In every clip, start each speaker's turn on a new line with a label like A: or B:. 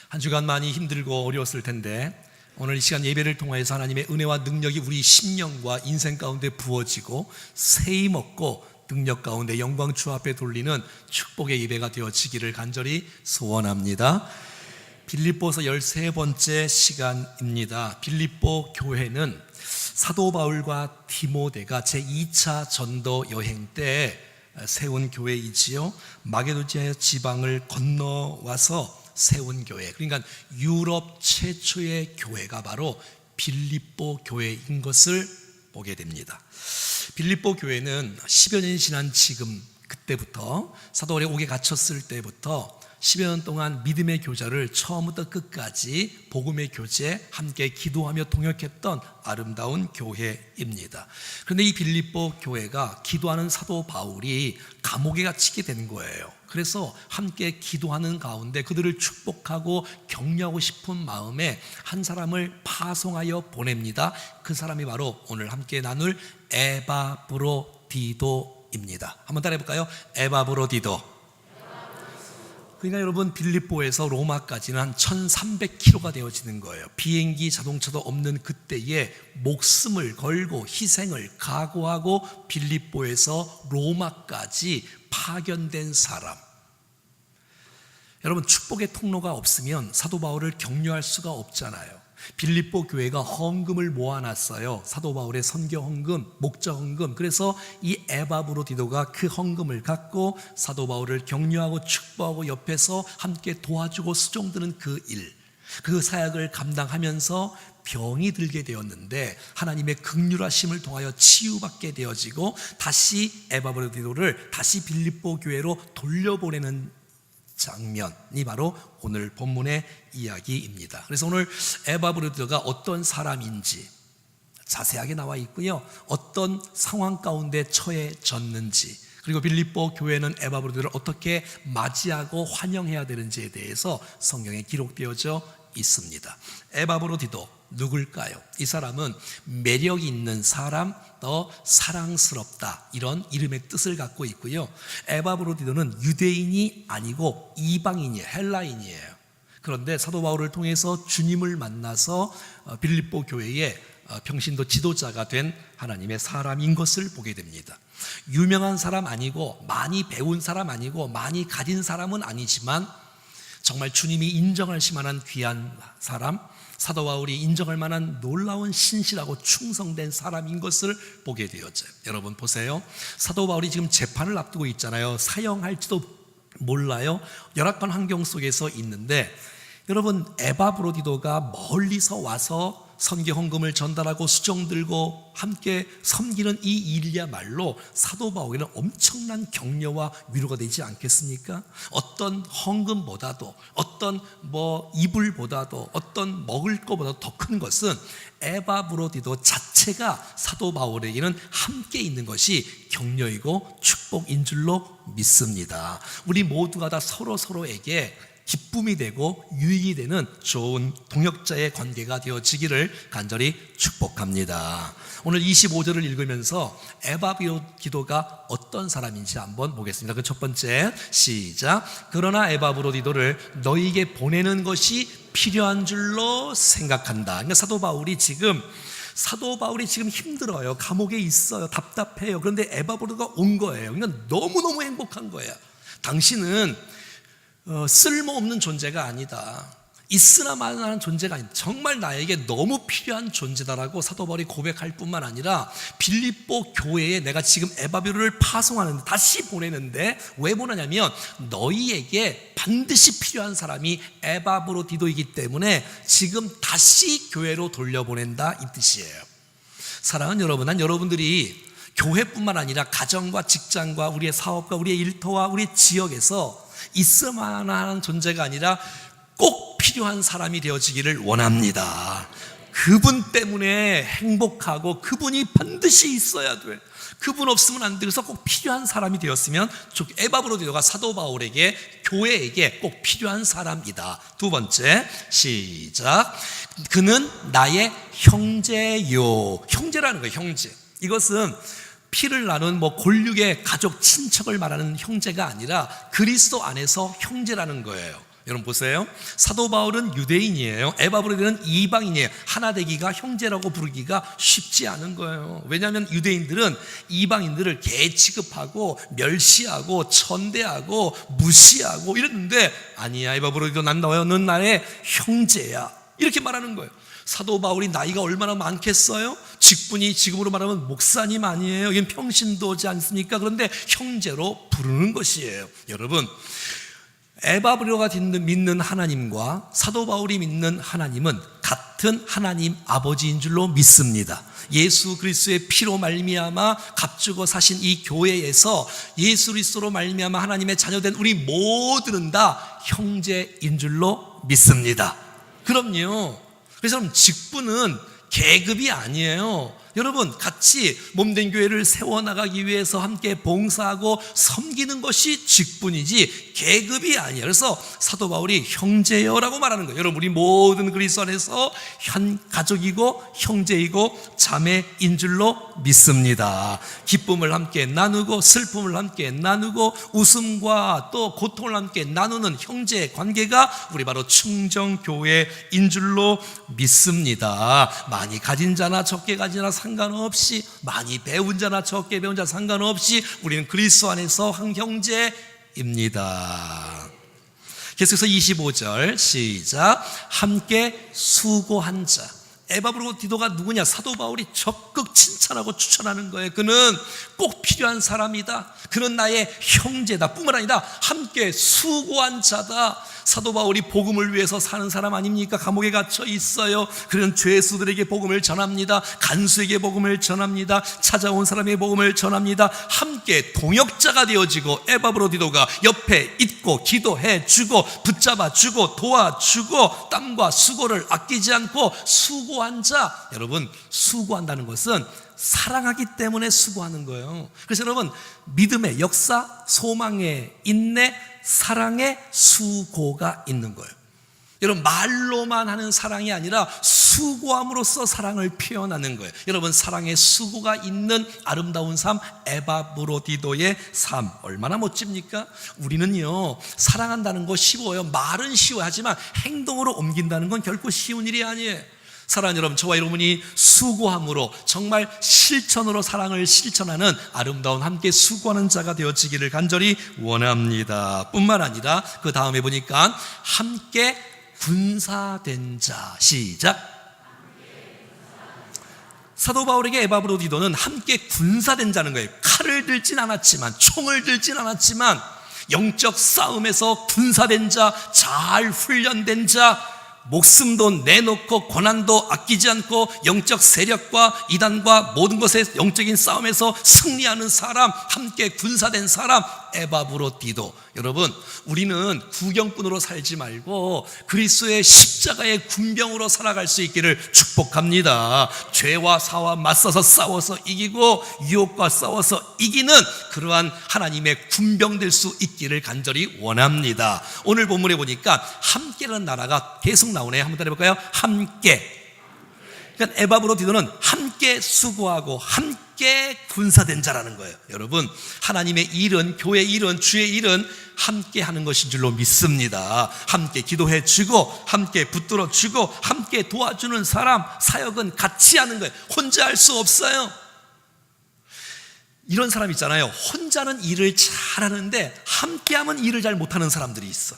A: 한 주간 많이 힘들고 어려웠을 텐데 오늘 이 시간 예배를 통하여서 하나님의 은혜와 능력이 우리 심령과 인생 가운데 부어지고 세임 얻고 능력 가운데 영광 주 앞에 돌리는 축복의 예배가 되어지기를 간절히 소원합니다. 빌립보서 13번째 시간입니다. 빌립보 교회는 사도 바울과 디모데가 제2차 전도 여행 때 세운 교회이지요. 마게도니아 지방을 건너와서 세운 교회, 그러니까 유럽 최초의 교회가 바로 빌립보 교회인 것을 보게 됩니다. 빌립보 교회는 10여 년이 지난 지금, 그때부터 사도 바울이 옥에 갇혔을 때부터 10여 년 동안 믿음의 교자를 처음부터 끝까지 복음의 교제에 함께 기도하며 동역했던 아름다운 교회입니다. 그런데 이 빌립보 교회가 기도하는 사도 바울이 감옥에 갇히게 된 거예요. 그래서 함께 기도하는 가운데 그들을 축복하고 격려하고 싶은 마음에 한 사람을 파송하여 보냅니다. 그 사람이 바로 오늘 함께 나눌 에바브로디도입니다. 한번 따라해 볼까요? 에바브로디도. 그러니까 여러분, 빌립보에서 로마까지는 한 1300km가 되어지는 거예요. 비행기 자동차도 없는 그때에 목숨을 걸고 희생을 각오하고 빌립보에서 로마까지 파견된 사람. 여러분, 축복의 통로가 없으면 사도 바울을 격려할 수가 없잖아요. 빌립보 교회가 헌금을 모아놨어요. 사도 바울의 선교 헌금, 목자 헌금. 그래서 이 에바브로디도가 그 헌금을 갖고 사도 바울을 격려하고 축복하고 옆에서 함께 도와주고 수종드는 그 일, 그 사역을 감당하면서 병이 들게 되었는데 하나님의 긍휼하심을 통하여 치유받게 되어지고 다시 에바브로디도를 다시 빌립보 교회로 돌려보내는 장면이 바로 오늘 본문의 이야기입니다. 그래서 오늘 에바브로디도가 어떤 사람인지 자세하게 나와 있고요, 어떤 상황 가운데 처해졌는지, 그리고 빌립보 교회는 에바브로디도를 어떻게 맞이하고 환영해야 되는지에 대해서 성경에 기록되어져 있습니다. 에바브로디도 누굴까요? 이 사람은 매력 있는 사람, 더 사랑스럽다, 이런 이름의 뜻을 갖고 있고요. 에바브로디도는 유대인이 아니고 이방인이에요. 헬라인이에요. 그런데 사도 바울을 통해서 주님을 만나서 빌립보 교회의 평신도 지도자가 된 하나님의 사람인 것을 보게 됩니다. 유명한 사람 아니고 많이 배운 사람 아니고 많이 가진 사람은 아니지만 정말 주님이 인정하실 만한 귀한 사람, 사도 바울이 인정할 만한 놀라운 신실하고 충성된 사람인 것을 보게 되었죠. 여러분 보세요. 사도 바울이 지금 재판을 앞두고 있잖아요. 사형할지도 몰라요. 열악한 환경 속에서 있는데, 여러분, 에바브로디도가 멀리서 와서 선교 헌금을 전달하고 수종 들고 함께 섬기는 이 일이야말로 사도 바울에게는 엄청난 격려와 위로가 되지 않겠습니까? 어떤 헌금보다도, 어떤 이불보다도, 어떤 먹을 것보다 더 큰 것은 에바브로디도 자체가 사도 바울에게는 함께 있는 것이 격려이고 축복인 줄로 믿습니다. 우리 모두가 다 서로에게 기쁨이 되고 유익이 되는 좋은 동역자의 관계가 되어지기를 간절히 축복합니다. 오늘 25절을 읽으면서 에바브로디도가 어떤 사람인지 한번 보겠습니다. 그 첫 번째, 시작. 그러나 에바브로디도를 너희에게 보내는 것이 필요한 줄로 생각한다. 그러니까 사도 바울이 지금 힘들어요. 감옥에 있어요. 답답해요. 그런데 에바브로디도가 온 거예요. 그러니까 너무너무 행복한 거예요. 당신은 쓸모없는 존재가 아니다. 있으나마나 하는 존재가 아니다. 정말 나에게 너무 필요한 존재다라고 사도 바울이 고백할 뿐만 아니라 빌립보 교회에 내가 지금 에바브로를 파송하는데, 다시 보내는데 왜 보내냐면 너희에게 반드시 필요한 사람이 에바브로디도이기 때문에 지금 다시 교회로 돌려보낸다, 이 뜻이에요. 사랑하는 여러분, 난 여러분들이 교회뿐만 아니라 가정과 직장과 우리의 사업과 우리의 일터와 우리의 지역에서 있어야만 하는 존재가 아니라 꼭 필요한 사람이 되어지기를 원합니다. 그분 때문에 행복하고 그분이 반드시 있어야 돼. 그분 없으면 안 돼. 그래서 꼭 필요한 사람이 되었으면 에바브로디도가 사도 바울에게, 교회에게 꼭 필요한 사람이다. 두 번째, 시작. 그는 나의 형제요. 형제라는 거예요. 형제. 이것은 피를 나눈 골육의 가족, 친척을 말하는 형제가 아니라 그리스도 안에서 형제라는 거예요. 여러분 보세요. 사도 바울은 유대인이에요. 에바브로디도는 이방인이에요. 하나 되기가, 형제라고 부르기가 쉽지 않은 거예요. 왜냐하면 유대인들은 이방인들을 개 취급하고 멸시하고 천대하고 무시하고 이랬는데, 아니야 에바브로디도, 난 너는 나의 형제야, 이렇게 말하는 거예요. 사도 바울이 나이가 얼마나 많겠어요? 직분이 지금으로 말하면 목사님 아니에요? 이건 평신도지 않습니까? 그런데 형제로 부르는 것이에요. 여러분, 에바브로가 믿는 하나님과 사도 바울이 믿는 하나님은 같은 하나님 아버지인 줄로 믿습니다. 예수 그리스도의 피로 말미암아 값주고 사신 이 교회에서 예수 그리스도로 말미암아 하나님의 자녀된 우리 모두는 다 형제인 줄로 믿습니다. 그럼요. 그래서 여러분, 직분은 계급이 아니에요. 여러분, 같이 몸된 교회를 세워나가기 위해서 함께 봉사하고 섬기는 것이 직분이지 계급이 아니에요. 그래서 사도 바울이 형제여라고 말하는 거예요. 여러분, 우리 모든 그리스도 안에서 한 가족이고 형제이고 자매인 줄로 믿습니다. 기쁨을 함께 나누고 슬픔을 함께 나누고 웃음과 또 고통을 함께 나누는 형제 관계가 우리 바로 충정교회인 줄로 믿습니다. 많이 가진 자나 적게 가진 자나 상관없이, 많이 배운 자나 적게 배운 자나 상관없이 우리는 그리스도 안에서 한 형제입니다. 계속해서 25절 시작. 함께 수고한 자. 에바브로디도가 누구냐? 사도 바울이 적극 칭찬하고 추천하는 거예요. 그는 꼭 필요한 사람이다. 그는 나의 형제다. 뿐만 아니라 함께 수고한 자다. 사도 바울이 복음을 위해서 사는 사람 아닙니까? 감옥에 갇혀 있어요. 그는 죄수들에게 복음을 전합니다. 간수에게 복음을 전합니다. 찾아온 사람에게 복음을 전합니다. 함께 동역자가 되어지고 에바브로디도가 옆에 있고 기도해 주고 붙잡아 주고 도와주고 땀과 수고를 아끼지 않고 수고한 자. 여러분, 수고한다는 것은 사랑하기 때문에 수고하는 거예요. 그래서 여러분, 믿음의 역사, 소망의 인내, 사랑의 수고가 있는 거예요. 여러분, 말로만 하는 사랑이 아니라 수고함으로써 사랑을 표현하는 거예요. 여러분, 사랑의 수고가 있는 아름다운 삶, 에바브로디도의 삶, 얼마나 멋집니까? 우리는요, 사랑한다는 거 쉬워요. 말은 쉬워요. 하지만 행동으로 옮긴다는 건 결코 쉬운 일이 아니에요. 사랑하는 여러분, 저와 여러분이 수고함으로, 정말 실천으로 사랑을 실천하는 아름다운 함께 수고하는 자가 되어지기를 간절히 원합니다. 뿐만 아니라 그 다음에 보니까 함께 군사된 자. 시작. 사도 바울에게 에바브로디도는 함께 군사된 자는 거예요. 칼을 들진 않았지만, 총을 들진 않았지만 영적 싸움에서 군사된 자, 잘 훈련된 자, 목숨도 내놓고 고난도 아끼지 않고 영적 세력과 이단과 모든 것의 영적인 싸움에서 승리하는 사람, 함께 군사된 사람, 에바브로디도. 여러분, 우리는 구경꾼으로 살지 말고 그리스도의 십자가의 군병으로 살아갈 수 있기를 축복합니다. 죄와 사와 맞서서 싸워서 이기고 유혹과 싸워서 이기는 그러한 하나님의 군병 될 수 있기를 간절히 원합니다. 오늘 본문에 보니까 함께라는 나라가 계속 나오네요. 한번 따라해볼까요? 함께. 그러니까 에바브로디도는 함께 수고하고 함께 군사된 자라는 거예요. 여러분, 하나님의 일은, 교회 일은, 주의 일은 함께 하는 것인 줄로 믿습니다. 함께 기도해 주고 함께 붙들어 주고 함께 도와주는 사람, 사역은 같이 하는 거예요. 혼자 할 수 없어요. 이런 사람 있잖아요. 혼자는 일을 잘하는데 함께하면 일을 잘 못하는 사람들이 있어.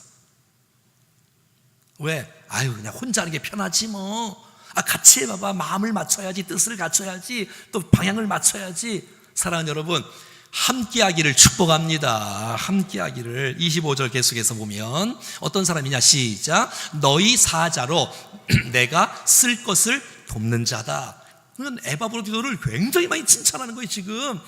A: 왜? 그냥 혼자 하는 게 편하지 뭐. 같이 해봐봐. 마음을 맞춰야지, 뜻을 갖춰야지, 또 방향을 맞춰야지. 사랑하는 여러분, 함께하기를 축복합니다. 함께하기를. 25절 계속해서 보면 어떤 사람이냐? 시작. 너희 사자로 내가 쓸 것을 돕는 자다. 그건 에바브로디도를 굉장히 많이 칭찬하는 거예요. 지금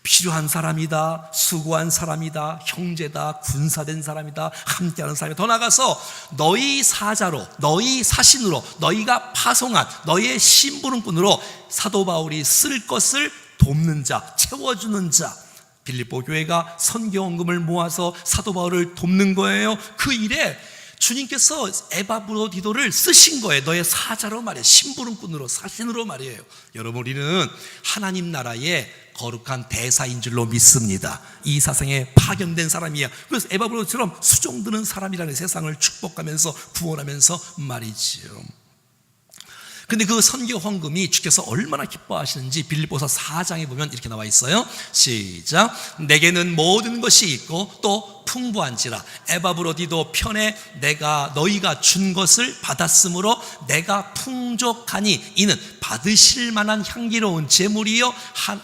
A: 필요한 사람이다, 수고한 사람이다, 형제다, 군사된 사람이다, 함께하는 사람이다. 더 나아가서 너희 사자로, 너희 사신으로, 너희가 파송한 너희의 심부름꾼으로 사도 바울이 쓸 것을 돕는 자, 채워주는 자. 빌립보 교회가 선교헌금을 모아서 사도 바울을 돕는 거예요. 그 일에 주님께서 에바브로디도를 쓰신 거예요. 너의 사자로 말이에요. 심부름꾼으로, 사신으로 말이에요. 여러분, 우리는 하나님 나라의 거룩한 대사인 줄로 믿습니다. 이 세상에 파견된 사람이야. 그래서 에바브로디도처럼 수종드는 사람이라는 세상을 축복하면서 구원하면서 말이지요. 근데 그 선교 헌금이 주께서 얼마나 기뻐하시는지 빌립보서 4장에 보면 이렇게 나와 있어요. 시작. 내게는 모든 것이 있고 또 풍부한지라 에바브로디도 편에 내가 너희가 준 것을 받았으므로 내가 풍족하니 이는 받으실 만한 향기로운 제물이요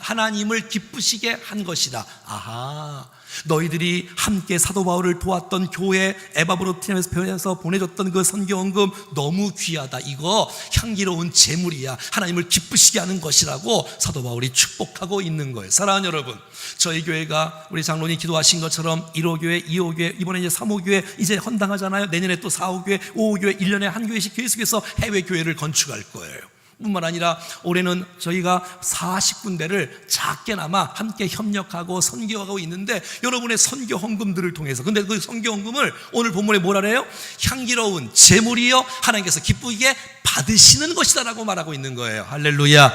A: 하나님을 기쁘시게 한 것이다. 아하, 너희들이 함께 사도 바울을 도왔던 교회 에바브로디도에서 보내줬던 그 선교헌금 너무 귀하다. 이거 향기로운 제물이야. 하나님을 기쁘시게 하는 것이라고 사도 바울이 축복하고 있는 거예요. 사랑하는 여러분, 저희 교회가 우리 장로님 기도하신 것처럼 1호교회, 2호교회, 이번에 이제 3호교회 이제 헌당하잖아요. 내년에 또 4호교회, 5호교회, 1년에 한 교회씩 계속해서 해외교회를 건축할 거예요. 뿐만 아니라 올해는 저희가 40군데를 작게나마 함께 협력하고 선교하고 있는데 여러분의 선교 헌금들을 통해서, 근데 그 선교 헌금을 오늘 본문에 뭐라 그래요? 향기로운 제물이요 하나님께서 기쁘게 받으시는 것이다라고 말하고 있는 거예요. 할렐루야.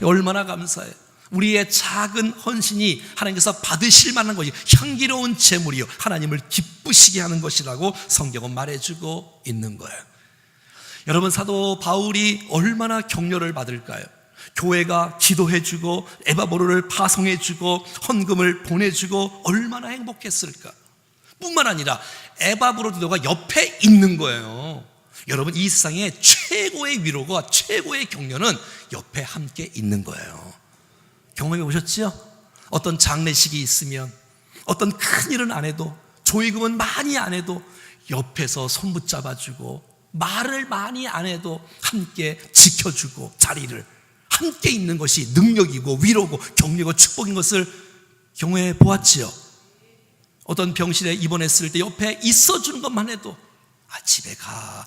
A: 얼마나 감사해요. 우리의 작은 헌신이 하나님께서 받으실 만한 것이 향기로운 제물이요 하나님을 기쁘시게 하는 것이라고 성경은 말해주고 있는 거예요. 여러분, 사도 바울이 얼마나 격려를 받을까요? 교회가 기도해주고 에바브로를 파송해주고 헌금을 보내주고 얼마나 행복했을까? 뿐만 아니라 에바브로디도가 옆에 있는 거예요. 여러분, 이 세상에 최고의 위로가, 최고의 격려는 옆에 함께 있는 거예요. 경험해 보셨죠? 어떤 장례식이 있으면, 어떤 큰 일은 안 해도, 조의금은 많이 안 해도 옆에서 손 붙잡아주고 말을 많이 안 해도 함께 지켜주고 자리를 함께 있는 것이 능력이고 위로고 격려고 축복인 것을 경험해 보았지요. 어떤 병실에 입원했을 때 옆에 있어주는 것만 해도 집에 가,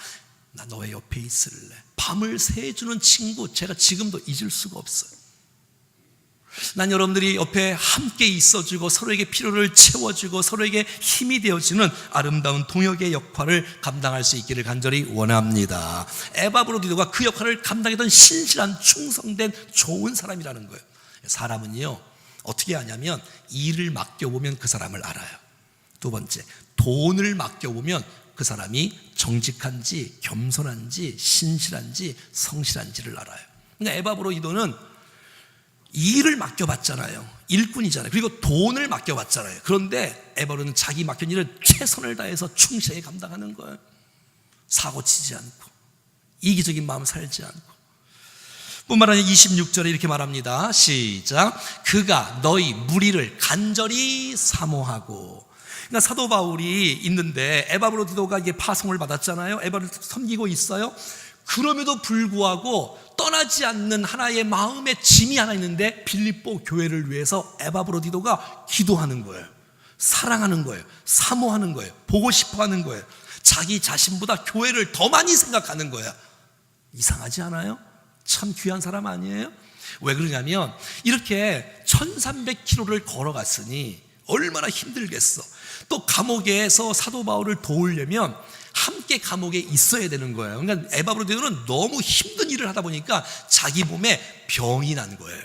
A: 나 너의 옆에 있을래. 밤을 새주는 친구, 제가 지금도 잊을 수가 없어요. 난 여러분들이 옆에 함께 있어주고 서로에게 필요를 채워주고 서로에게 힘이 되어주는 아름다운 동역의 역할을 감당할 수 있기를 간절히 원합니다. 에바브로디도가 그 역할을 감당했던 신실한 충성된 좋은 사람이라는 거예요. 사람은요 어떻게 하냐면 일을 맡겨보면 그 사람을 알아요. 두 번째, 돈을 맡겨보면 그 사람이 정직한지 겸손한지 신실한지 성실한지를 알아요. 그러니까 에바브로디도는 일을 맡겨봤잖아요. 일꾼이잖아요. 그리고 돈을 맡겨봤잖아요. 그런데 에바브로는 자기 맡긴 일을 최선을 다해서 충실하게 감당하는 거예요. 사고치지 않고 이기적인 마음 살지 않고. 뿐만 아니라 26절에 이렇게 말합니다. 시작. 그가 너희 무리를 간절히 사모하고. 그러니까 사도 바울이 있는데 에바브로디도가 이게 파송을 받았잖아요. 에바를 섬기고 있어요. 그럼에도 불구하고 떠나지 않는 하나의 마음의 짐이 하나 있는데 빌립보 교회를 위해서 에바브로디도가 기도하는 거예요. 사랑하는 거예요. 사모하는 거예요. 보고 싶어하는 거예요. 자기 자신보다 교회를 더 많이 생각하는 거야. 이상하지 않아요? 참 귀한 사람 아니에요? 왜 그러냐면 이렇게 1300km를 걸어갔으니 얼마나 힘들겠어. 또 감옥에서 사도 바울을 도우려면 함께 감옥에 있어야 되는 거예요. 그러니까 에바브로디도는 너무 힘든 일을 하다 보니까 자기 몸에 병이 난 거예요.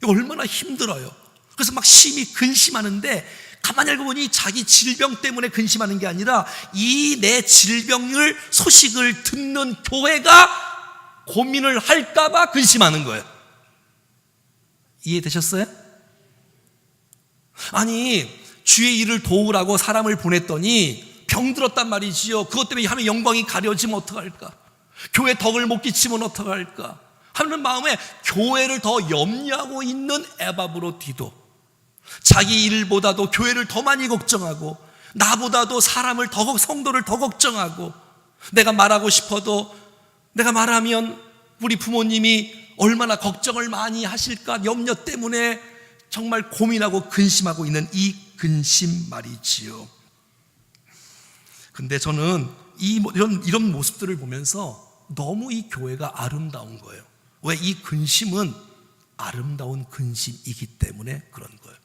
A: 얼마나 힘들어요. 그래서 막 심히 근심하는데 가만히 알고 보니 자기 질병 때문에 근심하는 게 아니라 이 내 질병을 소식을 듣는 교회가 고민을 할까 봐 근심하는 거예요. 이해되셨어요? 아니, 주의 일을 도우라고 사람을 보냈더니 병들었단 말이지요. 그것 때문에 하나님의 영광이 가려지면 어떡할까? 교회 덕을 못 끼치면 어떡할까? 하는 마음에 교회를 더 염려하고 있는 에바브로디도, 자기 일보다도 교회를 더 많이 걱정하고 나보다도 사람을 더, 성도를 더 걱정하고, 내가 말하고 싶어도 내가 말하면 우리 부모님이 얼마나 걱정을 많이 하실까 염려 때문에 정말 고민하고 근심하고 있는 이 근심 말이지요. 근데 저는 이런 모습들을 보면서 너무 이 교회가 아름다운 거예요. 왜? 이 근심은 아름다운 근심이기 때문에 그런 거예요.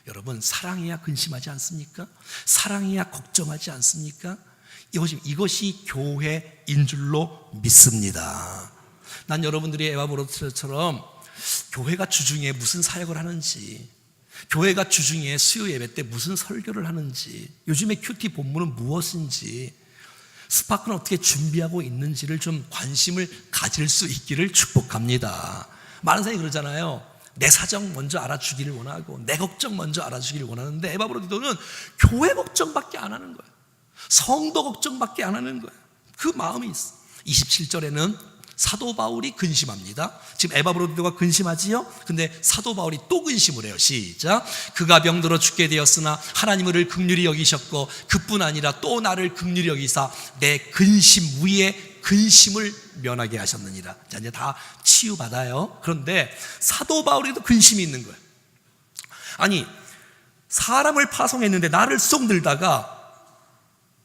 A: 여러분, 사랑해야 근심하지 않습니까? 사랑해야 걱정하지 않습니까? 이것이 교회인 줄로 믿습니다. 난 여러분들이 에바브로처럼 교회가 주중에 무슨 사역을 하는지, 교회가 주중에 수요 예배 때 무슨 설교를 하는지, 요즘에 큐티 본문은 무엇인지, 스파크는 어떻게 준비하고 있는지를 좀 관심을 가질 수 있기를 축복합니다. 많은 사람이 그러잖아요. 내 사정 먼저 알아주기를 원하고 내 걱정 먼저 알아주기를 원하는데, 에바브로디도는 교회 걱정밖에 안 하는 거예요. 성도 걱정밖에 안 하는 거예요. 그 마음이 있어. 27절에는 사도 바울이 근심합니다. 지금 에바브로디도가 근심하지요? 근데 사도 바울이 또 근심을 해요. 시작. 그가 병들어 죽게 되었으나 하나님을 긍휼히 여기셨고 그뿐 아니라 또 나를 긍휼히 여기사 내 근심 위에 근심을 면하게 하셨느니라. 자, 이제 다 치유받아요. 그런데 사도 바울에도 근심이 있는 거예요. 아니, 사람을 파송했는데 나를 쏙 들다가,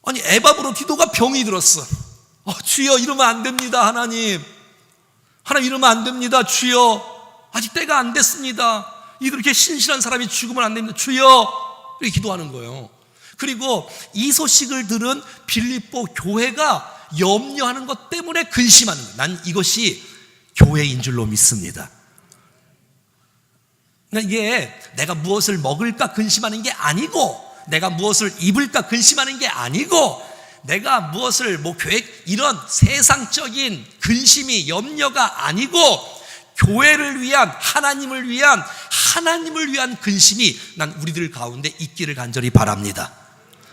A: 아니, 에바브로디도가 병이 들었어. 주여, 이러면 안 됩니다. 하나님 이러면 안 됩니다. 주여, 아직 때가 안 됐습니다. 이렇게 신실한 사람이 죽으면 안 됩니다. 주여, 이렇게 기도하는 거예요. 그리고 이 소식을 들은 빌립보 교회가 염려하는 것 때문에 근심하는 거예요. 난 이것이 교회인 줄로 믿습니다. 이게 내가 무엇을 먹을까 근심하는 게 아니고, 내가 무엇을 입을까 근심하는 게 아니고, 내가 무엇을 계획, 이런 세상적인 근심이 염려가 아니고, 교회를 위한, 하나님을 위한 근심이 난 우리들 가운데 있기를 간절히 바랍니다.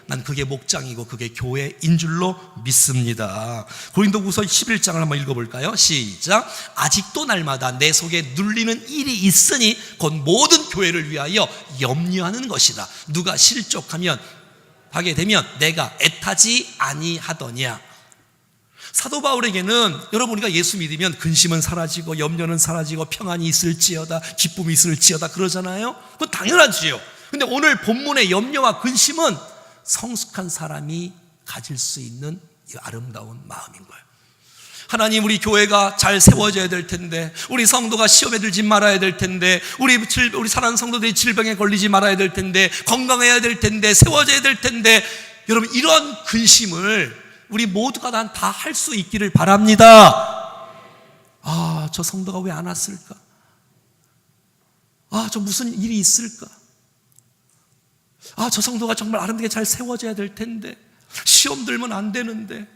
A: 난 그게 목장이고 그게 교회인 줄로 믿습니다. 고린도후서 11장을 한번 읽어볼까요? 시작. 아직도 날마다 내 속에 눌리는 일이 있으니 곧 모든 교회를 위하여 염려하는 것이다. 누가 실족하면 하게 되면 내가 애타지 아니하더냐. 사도 바울에게는, 여러분, 우리가 예수 믿으면 근심은 사라지고 염려는 사라지고 평안이 있을지어다, 기쁨이 있을지어다 그러잖아요. 그건 당연하지요. 근데 오늘 본문의 염려와 근심은 성숙한 사람이 가질 수 있는 이 아름다운 마음인 거예요. 하나님, 우리 교회가 잘 세워져야 될 텐데, 우리 성도가 시험에 들지 말아야 될 텐데, 우리 사랑하는 성도들이 질병에 걸리지 말아야 될 텐데, 건강해야 될 텐데, 세워져야 될 텐데, 여러분, 이런 근심을 우리 모두가 다 할 수 있기를 바랍니다. 저 성도가 왜 안 왔을까? 저 무슨 일이 있을까? 저 성도가 정말 아름답게 잘 세워져야 될 텐데, 시험 들면 안 되는데,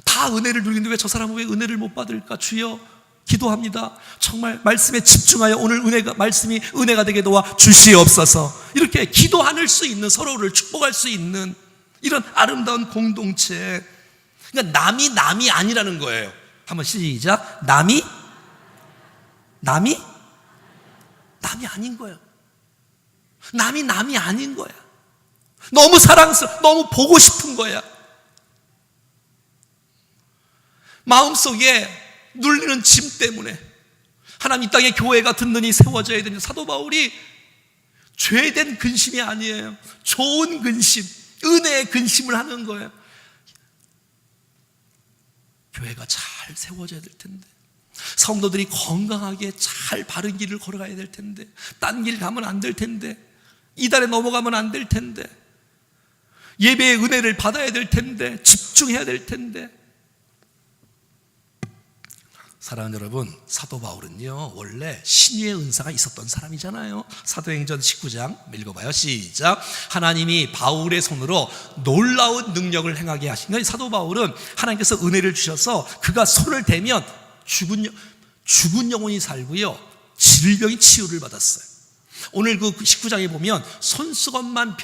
A: 다 은혜를 누리는데 왜 저 사람은 왜 은혜를 못 받을까? 주여, 기도합니다. 정말 말씀에 집중하여 오늘 말씀이 은혜가 되게 도와 주시옵소서. 이렇게 기도할 수 있는, 서로를 축복할 수 있는 이런 아름다운 공동체. 그러니까 남이 아니라는 거예요. 한번 시작. 남이 아닌 거예요. 남이 아닌 거야. 너무 사랑스러워, 너무 보고 싶은 거야. 마음속에 눌리는 짐 때문에 하나님 이 땅에 교회가 든든히 세워져야 되는, 사도 바울이 죄된 근심이 아니에요. 좋은 근심, 은혜의 근심을 하는 거예요. 교회가 잘 세워져야 될 텐데, 성도들이 건강하게 잘 바른 길을 걸어가야 될 텐데, 딴 길 가면 안 될 텐데, 이달에 넘어가면 안 될 텐데, 예배의 은혜를 받아야 될 텐데, 집중해야 될 텐데. 사랑하는 여러분, 사도 바울은요 원래 신유의 은사가 있었던 사람이잖아요. 사도행전 19장 읽어봐요. 시작. 하나님이 바울의 손으로 놀라운 능력을 행하게 하신 거예요. 사도 바울은 하나님께서 은혜를 주셔서 그가 손을 대면 죽은 영혼이 살고요, 질병이 치유를 받았어요. 오늘 그 19장에 보면 손수건만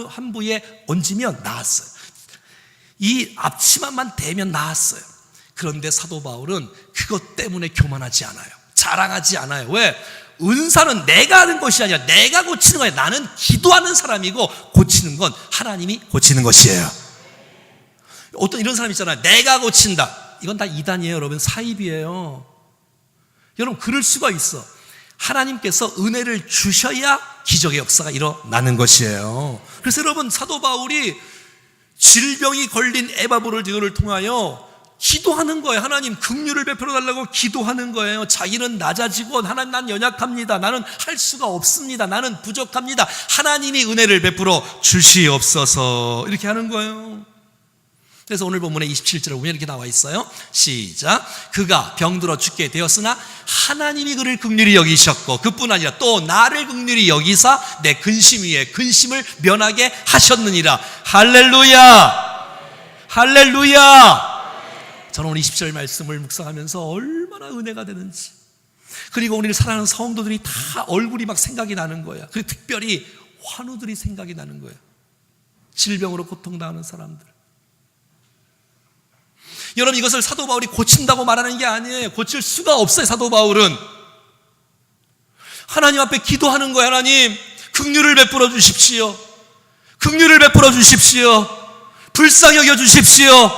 A: 환부에 얹으면 나았어요. 이 앞치마만 대면 나았어요. 그런데 사도 바울은 그것 때문에 교만하지 않아요. 자랑하지 않아요. 왜? 은사는 내가 하는 것이 아니라 내가 고치는 거예요. 나는 기도하는 사람이고 고치는 건 하나님이 고치는 것이에요. 어떤 이런 사람 있잖아요. 내가 고친다. 이건 다 이단이에요. 여러분, 사입이에요. 여러분, 그럴 수가 있어. 하나님께서 은혜를 주셔야 기적의 역사가 일어나는 것이에요. 그래서 여러분, 사도 바울이 질병이 걸린 에바브로디도를 통하여 기도하는 거예요. 하나님 긍휼을 베풀어 달라고 기도하는 거예요. 자기는 낮아지고, 하나님 난 연약합니다. 나는 할 수가 없습니다. 나는 부족합니다. 하나님이 은혜를 베풀어 주시옵소서. 이렇게 하는 거예요. 그래서 오늘 본문의 27절에 보면 이렇게 나와 있어요. 시작. 그가 병들어 죽게 되었으나 하나님이 그를 긍휼히 여기셨고 그뿐 아니라 또 나를 긍휼히 여기사 내 근심 위에 근심을 면하게 하셨느니라. 할렐루야, 할렐루야. 저는 오늘 20절 말씀을 묵상하면서 얼마나 은혜가 되는지, 그리고 우리를 사랑하는 성도들이 다 얼굴이 막 생각이 나는 거야. 그리고 특별히 환우들이 생각이 나는 거야. 질병으로 고통당하는 사람들. 여러분, 이것을 사도 바울이 고친다고 말하는 게 아니에요. 고칠 수가 없어요. 사도 바울은 하나님 앞에 기도하는 거예요. 하나님, 긍휼을 베풀어 주십시오. 긍휼을 베풀어 주십시오. 불쌍히 여겨 주십시오.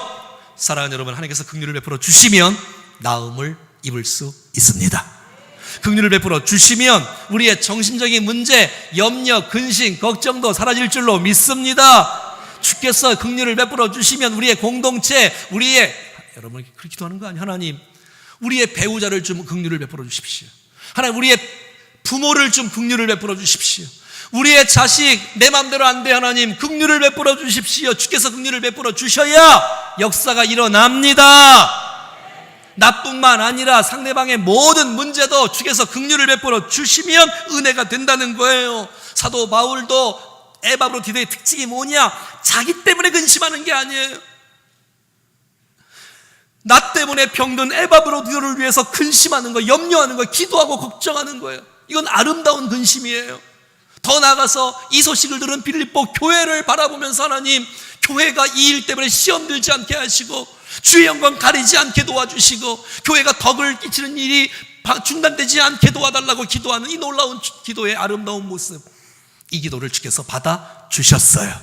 A: 사랑하는 여러분, 하나님께서 긍휼을 베풀어 주시면 나음을 입을 수 있습니다. 긍휼을 베풀어 주시면 우리의 정신적인 문제, 염려, 근심, 걱정도 사라질 줄로 믿습니다. 주께서 긍휼을 베풀어 주시면 우리의 공동체, 여러분 그렇게 기도하는 거 아니에요? 하나님, 우리의 배우자를 좀 긍휼을 베풀어 주십시오. 하나님, 우리의 부모를 좀 긍휼을 베풀어 주십시오. 우리의 자식, 내 마음대로 안 돼. 하나님, 긍휼을 베풀어 주십시오. 주께서 긍휼을 베풀어 주셔야 역사가 일어납니다. 나뿐만 아니라 상대방의 모든 문제도 주께서 긍휼을 베풀어 주시면 은혜가 된다는 거예요. 사도 바울도 에바브로디도의 특징이 뭐냐? 자기 때문에 근심하는 게 아니에요. 나 때문에 병든 에바브로디도를 위해서 근심하는 거예요. 염려하는 거예요. 기도하고 걱정하는 거예요. 이건 아름다운 근심이에요. 더 나아가서 이 소식을 들은 빌립보 교회를 바라보면서 하나님, 교회가 이 일 때문에 시험 들지 않게 하시고 주의 영광 가리지 않게 도와주시고 교회가 덕을 끼치는 일이 중단되지 않게 도와달라고 기도하는 이 놀라운 기도의 아름다운 모습, 이 기도를 주께서 받아주셨어요.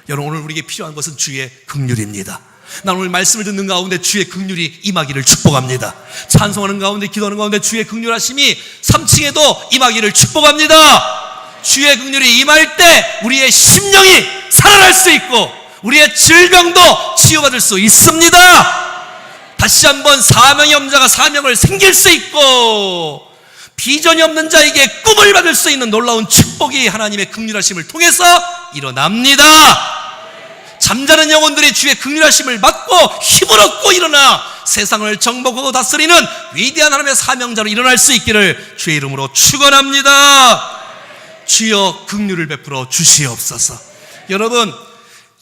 A: 여러분, 오늘 우리에게 필요한 것은 주의 긍휼입니다. 난 오늘 말씀을 듣는 가운데 주의 긍휼이 임하기를 축복합니다. 찬송하는 가운데, 기도하는 가운데 주의 긍휼하심이 3층에도 임하기를 축복합니다. 주의 긍휼이 임할 때 우리의 심령이 살아날 수 있고 우리의 질병도 치유받을 수 있습니다. 다시 한번 사명의 염자가 사명을 생길 수 있고 비전이 없는 자에게 꿈을 받을 수 있는 놀라운 축복이 하나님의 긍휼하심을 통해서 일어납니다. 잠자는 영혼들이 주의 긍휼하심을 받고 힘을 얻고 일어나 세상을 정복하고 다스리는 위대한 하나님의 사명자로 일어날 수 있기를 주의 이름으로 축원합니다. 주여 긍휼을 베풀어 주시옵소서. 여러분,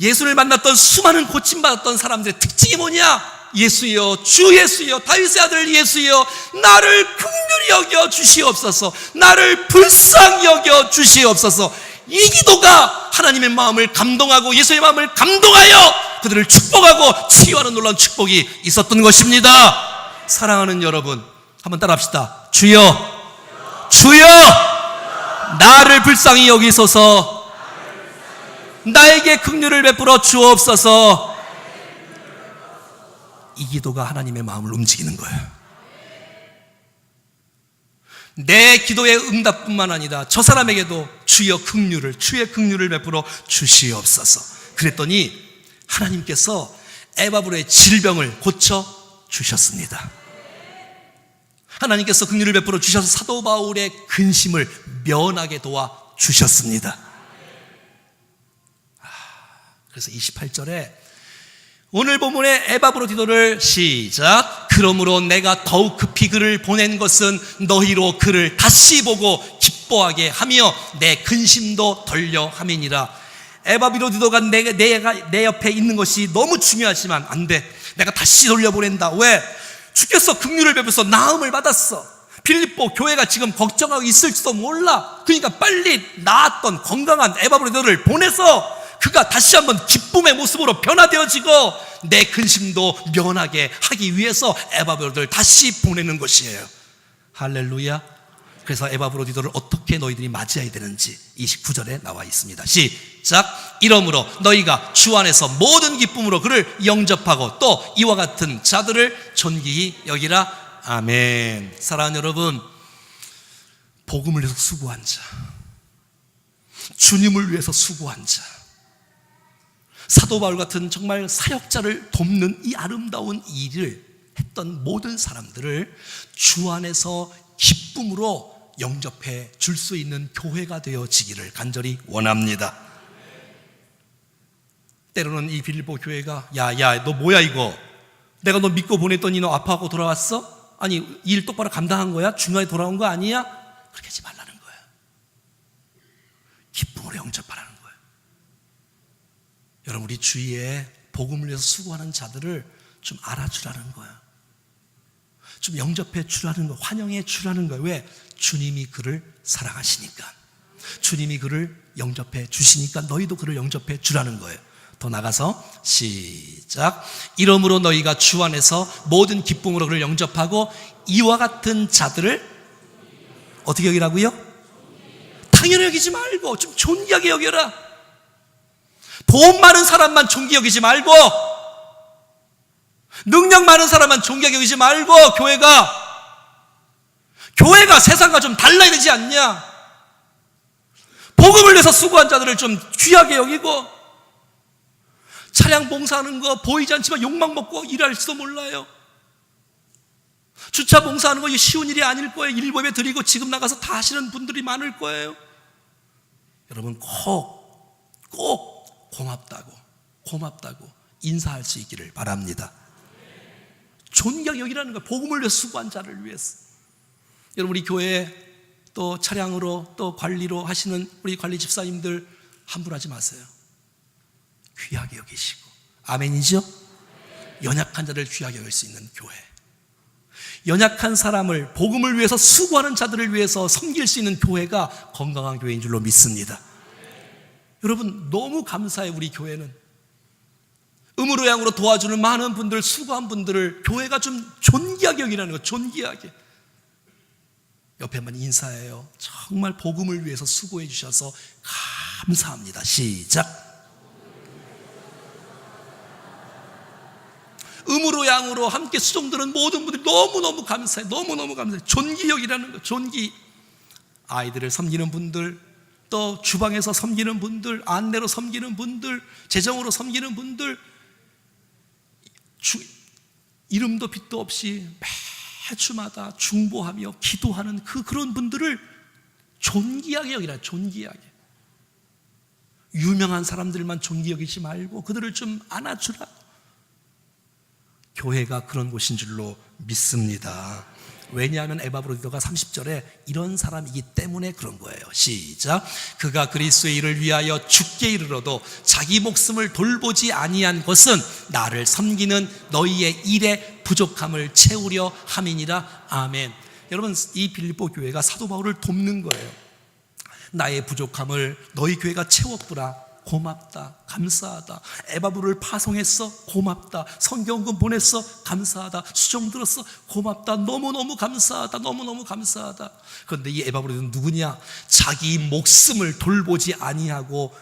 A: 예수를 만났던 수많은 고침받았던 사람들의 특징이 뭐냐? 예수여, 주 예수여, 다윗의 아들 예수여, 나를 긍휼히 여겨 주시옵소서. 나를 불쌍히 여겨 주시옵소서. 이 기도가 하나님의 마음을 감동하고 예수의 마음을 감동하여 그들을 축복하고 치유하는 놀라운 축복이 있었던 것입니다. 사랑하는 여러분, 한번 따라합시다. 주여, 주여, 나를 불쌍히 여기소서. 나에게 긍휼을 베풀어 주옵소서. 이 기도가 하나님의 마음을 움직이는 거예요. 내 기도의 응답뿐만 아니라 저 사람에게도 주의 긍휼을 베풀어 주시옵소서. 그랬더니 하나님께서 에바브로의 질병을 고쳐 주셨습니다. 하나님께서 긍휼을 베풀어 주셔서 사도 바울의 근심을 면하게 도와 주셨습니다. 그래서 28절에 오늘 본문의 에바브로디도를 시작. 그러므로 내가 더욱 급히 그를 보낸 것은 너희로 그를 다시 보고 기뻐하게 하며 내 근심도 덜려 함이니라. 에바브로디도가 내 옆에 있는 것이 너무 중요하지만 안 돼. 내가 다시 돌려보낸다. 왜? 주께서 긍휼을 베풀어서 나음을 받았어. 빌립보 교회가 지금 걱정하고 있을지도 몰라. 그러니까 빨리 나았던 건강한 에바브로디도를 보내서 그가 다시 한번 기쁨의 모습으로 변화되어지고 내 근심도 면하게 하기 위해서 에바브로디도를 다시 보내는 것이에요. 할렐루야. 그래서 에바브로디도를 어떻게 너희들이 맞이해야 되는지 29절에 나와 있습니다. 시작. 이러므로 너희가 주 안에서 모든 기쁨으로 그를 영접하고 또 이와 같은 자들을 존귀히 여기라. 아멘. 사랑하는 여러분, 복음을 위해서 수고한 자, 주님을 위해서 수고한 자, 사도 바울 같은 정말 사역자를 돕는 이 아름다운 일을 했던 모든 사람들을 주 안에서 기쁨으로 영접해 줄 수 있는 교회가 되어지기를 간절히 원합니다. 때로는 이 빌립보 교회가 야, 너 뭐야 이거? 내가 너 믿고 보냈더니 너 아파하고 돌아왔어? 아니 일 똑바로 감당한 거야? 중간에 돌아온 거 아니야? 그렇게 하지 말라는 거야. 기쁨으로 영접하라는 거야. 여러분, 우리 주위에 복음을 위해서 수고하는 자들을 좀 알아주라는 거야. 좀 영접해 주라는 거, 환영해 주라는 거야. 왜? 주님이 그를 사랑하시니까, 주님이 그를 영접해 주시니까 너희도 그를 영접해 주라는 거예요. 더 나가서 시작. 이러므로 너희가 주 안에서 모든 기쁨으로 그를 영접하고 이와 같은 자들을 어떻게 여기라고요? 당연히 여기지 말고 좀 존귀하게 여겨라. 돈 많은 사람만 존귀 여기지 말고, 능력 많은 사람만 존귀하게 여기지 말고, 교회가 세상과 좀 달라야 되지 않냐? 복음을 위해서 수고한 자들을 좀 귀하게 여기고, 차량 봉사하는 거 보이지 않지만 욕망 먹고 일할지도 몰라요. 주차 봉사하는 거 쉬운 일이 아닐 거예요. 일법에 드리고 지금 나가서 다 하시는 분들이 많을 거예요. 여러분, 꼭 고맙다고 인사할 수 있기를 바랍니다. 존경 여기라는 거예요. 복음을 위해서 수고한 자를 위해서. 여러분, 우리 교회 또 차량으로 또 관리로 하시는 우리 관리 집사님들 함부로 하지 마세요. 귀하게 여기시고, 아멘이죠? 연약한 자를 귀하게 여길 수 있는 교회, 연약한 사람을 복음을 위해서 수고하는 자들을 위해서 섬길 수 있는 교회가 건강한 교회인 줄로 믿습니다. 여러분, 너무 감사해요. 우리 교회는 음으로 양으로 도와주는 많은 분들, 수고한 분들을 교회가 좀 존귀하게 여기라는 거. 존귀하게 옆에만 인사해요. 정말 복음을 위해서 수고해 주셔서 감사합니다. 시작. 음으로 양으로 함께 수종드는 모든 분들이 너무너무 감사해. 너무너무 감사해. 존귀 여기라는 거. 존귀. 아이들을 섬기는 분들, 또 주방에서 섬기는 분들, 안내로 섬기는 분들, 재정으로 섬기는 분들, 이름도 빛도 없이 매주마다 중보하며 기도하는 그런 분들을 존귀하게 여기라. 존귀하게. 유명한 사람들만 존귀 여기지 말고 그들을 좀 안아주라. 교회가 그런 곳인 줄로 믿습니다. 왜냐하면 에바브로디도가 30절에 이런 사람이기 때문에 그런 거예요. 시작. 그가 그리스도의 일을 위하여 죽게 이르러도 자기 목숨을 돌보지 아니한 것은 나를 섬기는 너희의 일의 부족함을 채우려 함이니라. 아멘. 여러분, 이 빌립보 교회가 사도 바울을 돕는 거예요. 나의 부족함을 너희 교회가 채웠구나. 고맙다. 감사하다. 에바브로를 파송했어. 고맙다. 성경금 보냈어. 감사하다. 수종 들었어. 고맙다. 너무너무 감사하다. 너무너무 감사하다. 그런데 이 에바브로는 누구냐? 자기 목숨을 돌보지 아니하고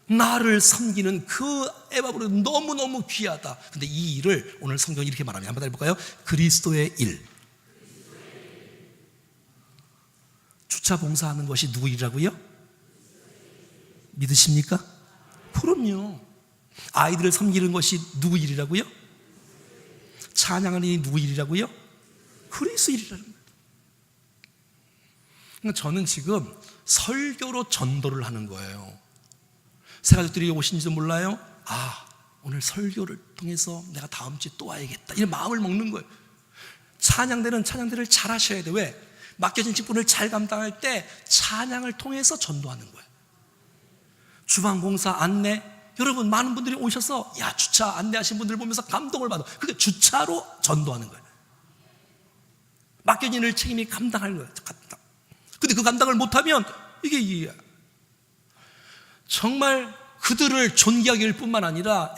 A: 나를 섬기는 그 에바브로는 너무너무 귀하다. 근데 이 일을 오늘 성경이 이렇게 말합니다. 한번 해볼까요? 그리스도의 일. 주차 봉사하는 것이 누구 일이라고요? 믿으십니까? 그럼요. 아이들을 섬기는 것이 누구 일이라고요? 찬양하는 일이 누구 일이라고요? 그리스도 일이라는 거예요. 그러니까 저는 지금 설교로 전도를 하는 거예요. 새 가족들이 오신지도 몰라요. 오늘 설교를 통해서 내가 다음 주에 또 와야겠다, 이런 마음을 먹는 거예요. 찬양대는 찬양대를 잘 하셔야 돼요. 왜? 맡겨진 직분을 잘 감당할 때 찬양을 통해서 전도하는 거예요. 주방 봉사, 안내, 여러분 많은 분들이 오셔서 주차 안내하신 분들 보면서 감동을 받아. 그게 주차로 전도하는 거예요. 맡겨진 일 책임이 감당하는 거예요. 근데 그 감당을 못하면 이게 정말 그들을 존귀하게 할 뿐만 아니라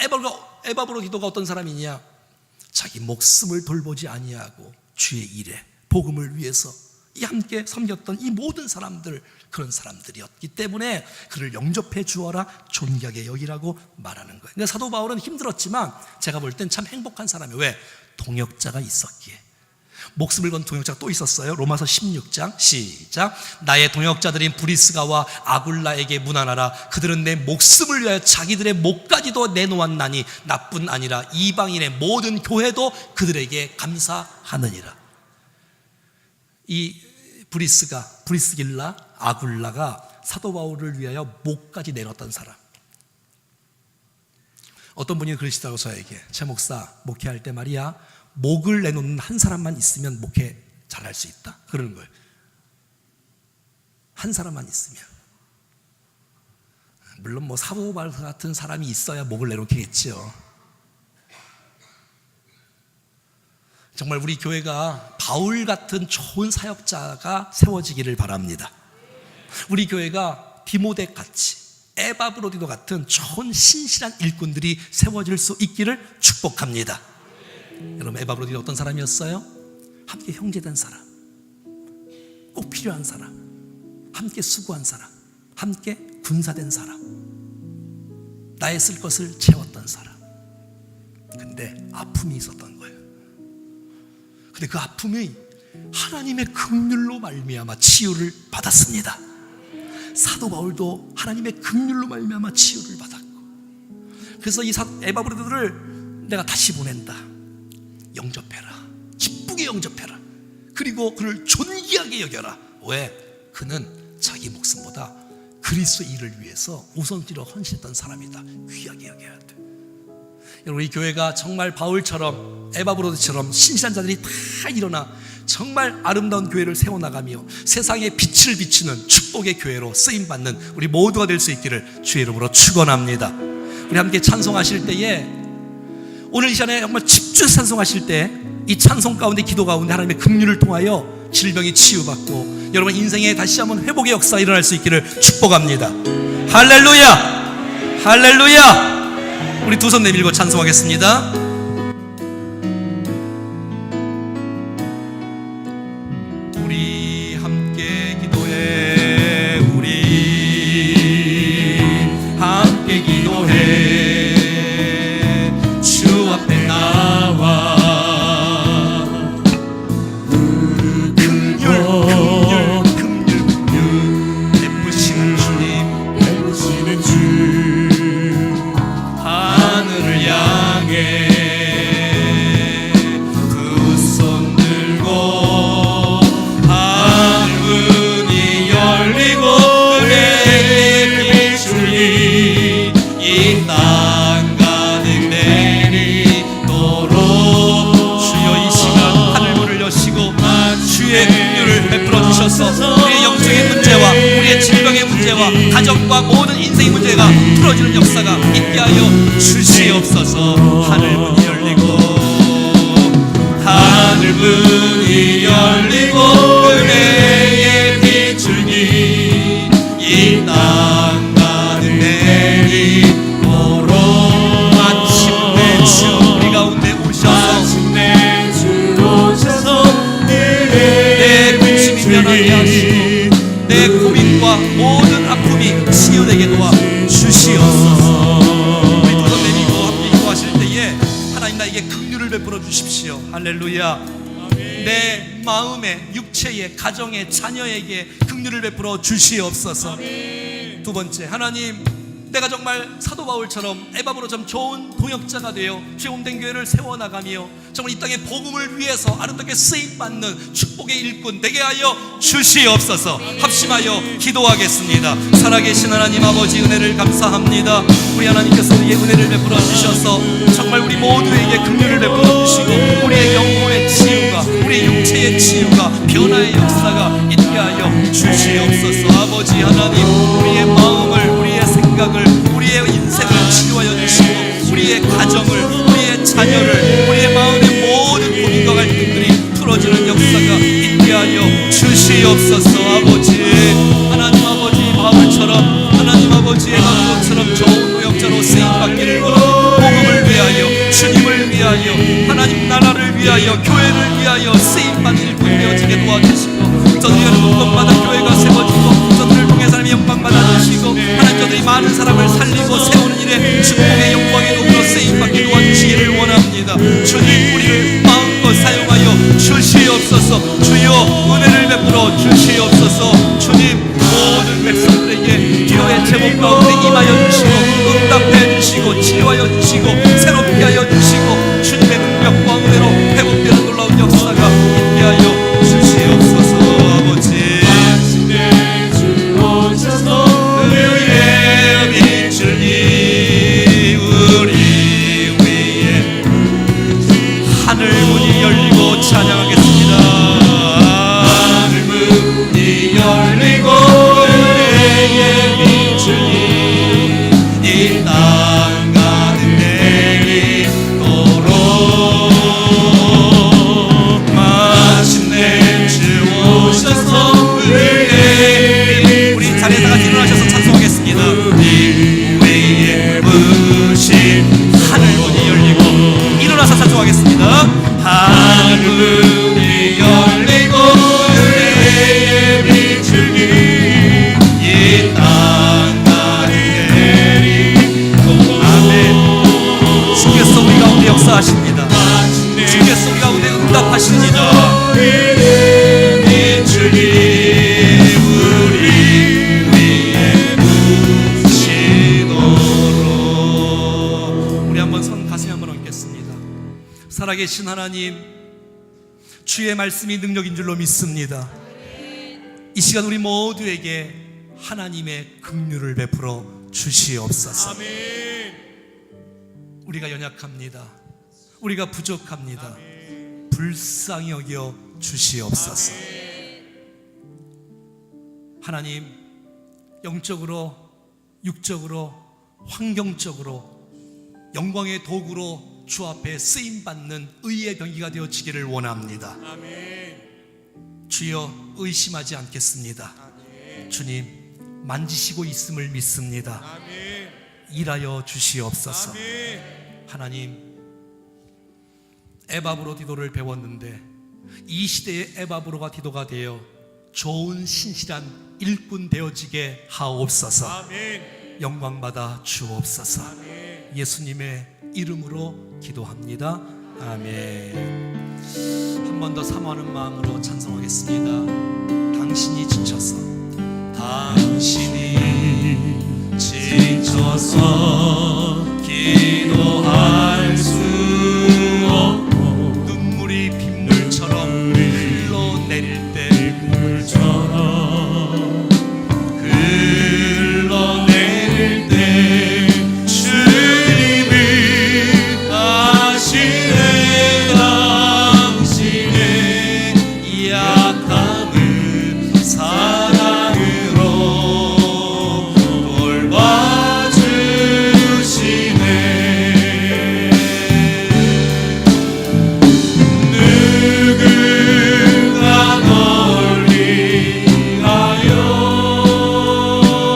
A: 에바브로디도가 어떤 사람이냐? 자기 목숨을 돌보지 아니하고 주의 일에 복음을 위해서 함께 섬겼던 이 모든 사람들, 그런 사람들이었기 때문에 그를 영접해 주어라, 존귀하게 여기라고 말하는 거예요. 그러니까 사도 바울은 힘들었지만 제가 볼 땐 참 행복한 사람이에요. 왜? 동역자가 있었기에. 목숨을 건 동역자가 또 있었어요. 로마서 16장 시작. 나의 동역자들인 브리스가와 아굴라에게 문안하라. 그들은 내 목숨을 위하여 자기들의 목까지도 내놓았나니 나뿐 아니라 이방인의 모든 교회도 그들에게 감사하느니라. 이 브리스길라, 아굴라가 사도 바울을 위하여 목까지 내놓았던 사람. 어떤 분이 그러시다고 저에게, 최 목사, 목회할 때 말이야, 목을 내놓는 한 사람만 있으면 목회 잘할 수 있다 그러는 거예요. 한 사람만 있으면. 물론 뭐 사도 바울 같은 사람이 있어야 목을 내놓겠지요. 정말 우리 교회가 바울 같은 좋은 사역자가 세워지기를 바랍니다. 우리 교회가 디모데 같이, 에바브로디도 같은 좋은 신실한 일꾼들이 세워질 수 있기를 축복합니다. 여러분, 에바브로디는 어떤 사람이었어요? 함께 형제된 사람, 꼭 필요한 사람, 함께 수고한 사람, 함께 군사된 사람, 나의 쓸 것을 채웠던 사람. 근데 아픔이 있었던 거예요. 근데 그 아픔이 하나님의 긍휼로 말미암아 치유를 받았습니다. 사도 바울도 하나님의 긍휼로 말미암아 치유를 받았고, 그래서 이 에바브로디를 내가 다시 보낸다. 영접해라, 기쁘게 영접해라. 그리고 그를 존귀하게 여겨라. 왜? 그는 자기 목숨보다 그리스도의 일을 위해서 우선지로 헌신했던 사람이다. 귀하게 여겨야 돼. 여러분, 이 교회가 정말 바울처럼 에바브로디처럼 신실한 자들이 다 일어나 정말 아름다운 교회를 세워나가며 세상에 빛을 비추는 축복의 교회로 쓰임받는 우리 모두가 될 수 있기를 주의 이름으로 축원합니다. 우리 함께 찬송하실 때에, 오늘 이 시간에 정말 집중해서 찬송하실 때 이 찬송 가운데, 기도 가운데 하나님의 긍휼을 통하여 질병이 치유받고 여러분 인생에 다시 한번 회복의 역사가 일어날 수 있기를 축복합니다. 할렐루야, 할렐루야. 우리 두 손 내밀고 찬송하겠습니다. 우리 함께 기도해, 우리 함께 기도해. 주 앞에 나와 우리의 영적인 문제와 우리의 질병의 문제와 가정과 모든 인생의 문제가 풀어지는 역사가 있게 하여 주시옵소서. 하늘 문이 열리고, 하늘 문이 열리고 은혜의 비출기 이 땅 가득 내리도록 마침내 주 우리 가운데 오셔서 내 고민과 모든 아픔이 치유되게 도와주시옵소서. 우리 두 손 내밀고 함께 기도하실 때에 하나님 나에게 긍휼을 베풀어 주십시오. 할렐루야. 내 마음에, 육체에, 가정에, 자녀에게 긍휼을 베풀어 주시옵소서. 두 번째, 하나님, 내가 정말 사도 바울처럼 에바브로처럼 좋은 동역자가 되어 죄온된 교회를 세워나가며 정말 이 땅의 복음을 위해서 아름답게 쓰임받는 축복의 일꾼 되게 하여 주시옵소서. 합심하여 기도하겠습니다. 살아계신 하나님 아버지, 은혜를 감사합니다. 우리 하나님께서 우리의 은혜를 베풀어 주셔서 정말 우리 모두에게 긍휼을 베풀어 주시고 우리의 영혼의 치유가, 우리의 육체의 치유가, 변화의 역사가 있게 하여 주시옵소서. 아버지 하나님, 우리의 마음을, 우리의 생각을, 우리의 인생을 치유하여 주시고 우리의 가정을, 우리의 자녀를, 우리의 마음의 모든 고민과 갈등들이 풀어지는 역사가 있게 하여 주시옵소서. 아버지 하나님, 아버지 바울처럼, 하나님 아버지의 마음처럼 좋은 노역자로 쓰임받기를 원하는 복음을 위하여, 주님을 위하여, 하나님 나라를 위하여, 교회를 위하여 쓰임받는 일꾼 되어지게 도와주시고 저들이 가는 곳곳마다 교회가 세워지고 저들을 통해 사람이 영광 받아주시고 하나님 저들이 많은 사람을 살리고 세우는 일에 축복의 영광의 도구로 쓰임받게 도와주시기를 원합니다. 주님, 우리를 마음껏 사용하여 주시옵소서. 주여, 은혜를 베풀어 주시옵소서. 주님, 모든 백성들에게 기도의 제목 가운데 임하여 주시고 응답해 주시고 치료하여 주시고 새롭게 하여 주시고 주님의 능력과 은혜로 회복되는 놀라운 역사가 있게 하여 주시옵소서. 아버지 의의 빛을 우리 가슴에 한번 얹겠습니다. 살아계신 하나님, 주의 말씀이 능력인 줄로 믿습니다. 이 시간 우리 모두에게 하나님의 긍휼을 베풀어 주시옵소서. 우리가 연약합니다. 우리가 부족합니다. 불쌍히 여겨 주시옵소서. 하나님, 영적으로, 육적으로, 환경적으로 영광의 도구로 주 앞에 쓰임받는 의의 병기가 되어지기를 원합니다. 주여, 의심하지 않겠습니다. 주님, 만지시고 있음을 믿습니다. 일하여 주시옵소서. 하나님, 에바브로 디도를 배웠는데 이 시대의 에바브로가 디도가 되어 좋은 신실한 일꾼 되어지게 하옵소서. 영광받아 주옵소서. 예수님의 이름으로 기도합니다. 아멘. 한 번 더 사모하는 마음으로 찬송하겠습니다. 당신이 지쳐서, 당신이 지쳐서 기도할 수 없고 눈물이 빗물처럼 흘러내릴 때, 빗물처럼 흘러내릴 때 주님이 아시네. 당신의 약함을 사랑으로 돌봐주시네. 누군가 널 위하여.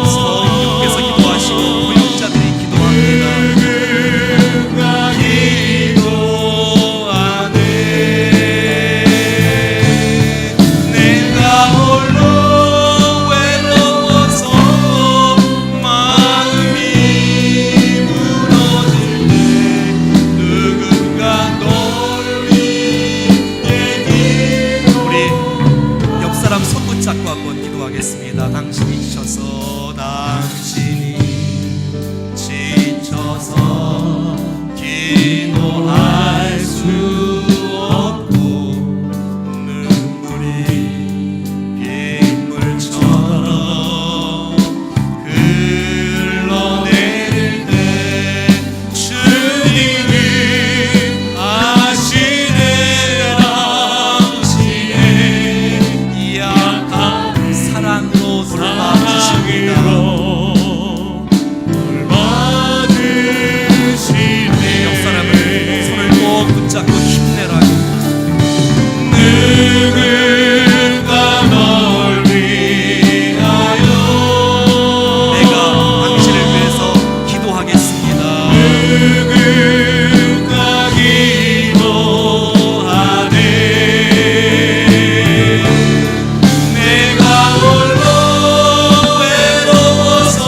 A: 성령께서 기도하시고 부역자들이 기도합니다. 누군가 기도하네. 내가 홀로 외로워서 마음이 무너질 때 누군가 널 위해 기도. 우리 옆 사람 손 붙잡고 한번 기도하겠습니다. 당신이 지쳐서, 당신이 지쳐서 기도할 수 없고 눈물이 빗물처럼 흘러내릴 때 주님이 아시네. 당신의 약한 사랑으로 돌봐주십니다. 내 옆 사람을 손을 꼭 붙잡고 힘내라고. 누군가 널 위하여. 내가 당신을 위해서 기도하겠습니다. 누군가 기도하네. 내가 홀로 외로워서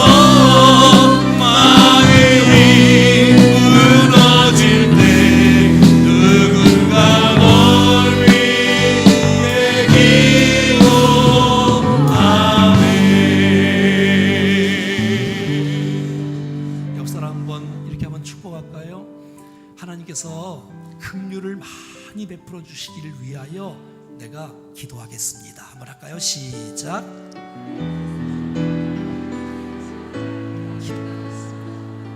A: 마음이 무너질 때 누군가 널 위해 기도하네. 옆 사람 한번 이렇게 한번 축복할까요? 하나님께서 긍휼을 많이 베풀어 주시기를 위하여 내가 기도하겠습니다. 한번 할까요? 시작.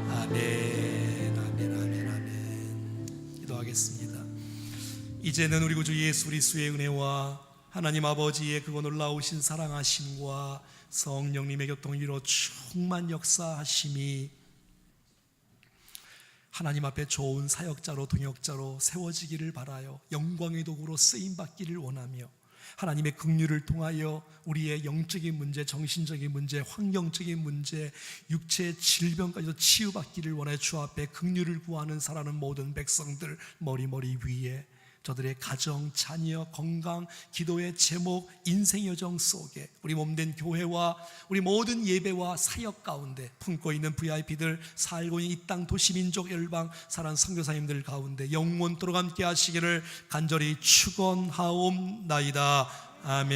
A: 아멘, 아멘, 아멘, 아멘. 기도하겠습니다. 이제는 우리 구주 예수 그리스도의 은혜와 하나님 아버지의 그거 놀라우신 사랑하심과 성령님의 교통위로 충만 역사하심이 하나님 앞에 좋은 사역자로 동역자로 세워지기를 바라요. 영광의 도구로 쓰임받기를 원하며 하나님의 긍휼을 통하여 우리의 영적인 문제, 정신적인 문제, 환경적인 문제, 육체의 질병까지도 치유받기를 원해 주 앞에 긍휼을 구하는 살아가는 모든 백성들 머리 위에 저들의 가정, 자녀, 건강, 기도의 제목, 인생 여정 속에 우리 몸된 교회와 우리 모든 예배와 사역 가운데 품고 있는 VIP들, 살고 있는 이 땅 도시민족 열방 사랑 선교사님들 가운데 영원토록 함께 하시기를 간절히 축원하옵나이다. 아멘.